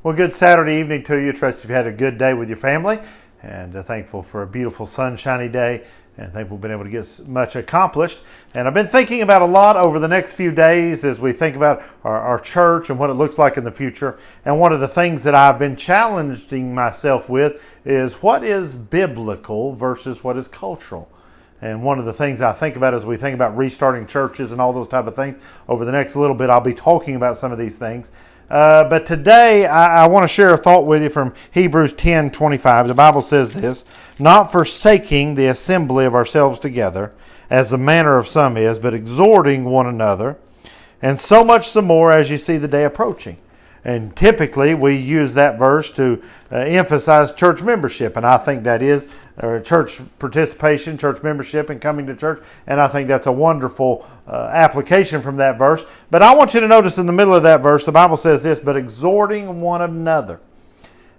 Well, good Saturday evening to you. Trust you've had a good day with your family, and thankful for a beautiful sunshiny day, and thankful we've been able to get much accomplished. And I've been thinking about a lot over the next few days as we think about our church and what it looks like in the future. And one of the things that I've been challenging myself with is what is biblical versus what is cultural. And one of the things I think about as we think about restarting churches and all those type of things, over the next little bit I'll be talking about some of these things. But today I want to share a thought with you from Hebrews 10:25. The Bible says this: "Not forsaking the assembly of ourselves together, as the manner of some is, but exhorting one another, and so much the more as you see the day approaching." And typically we use that verse to emphasize church membership, and I think that is church participation, church membership, and coming to church. And I think that's a wonderful application from that verse. But I want you to notice in the middle of that verse, the Bible says this: "But exhorting one another."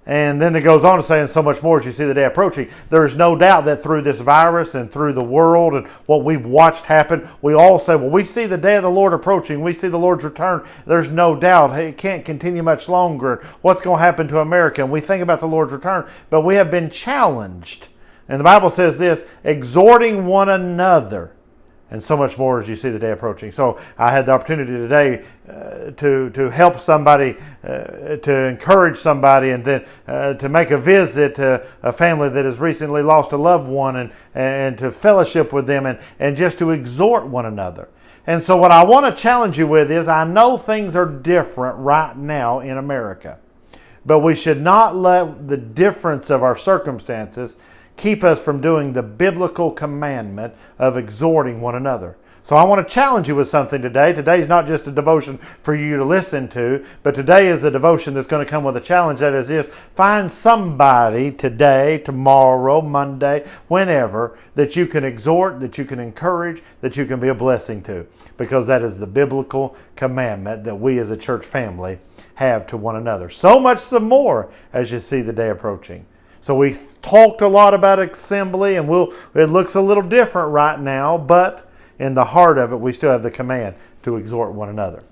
And then it goes on to say, "and so much more as you see the day approaching." There is no doubt that through this virus and through the world and what we've watched happen, we all say, well, we see the day of the Lord approaching. We see the Lord's return. There's no doubt. Hey, it can't continue much longer. What's going to happen to America? And we think about the Lord's return. But we have been challenged. And the Bible says this: exhorting one another, and so much more as you see the day approaching. So I had the opportunity today to help somebody, to encourage somebody, and then to make a visit to a family that has recently lost a loved one, and to fellowship with them, and just to exhort one another. And so what I want to challenge you with is, I know things are different right now in America, but we should not let the difference of our circumstances keep us from doing the biblical commandment of exhorting one another. So I want to challenge you with something today. Today's not just a devotion for you to listen to, but today is a devotion that's going to come with a challenge. That is this: find somebody today, tomorrow, Monday, whenever, that you can exhort, that you can encourage, that you can be a blessing to. Because that is the biblical commandment that we as a church family have to one another. So much the more as you see the day approaching. So we talked a lot about assembly, and it looks a little different right now, but in the heart of it, we still have the command to exhort one another.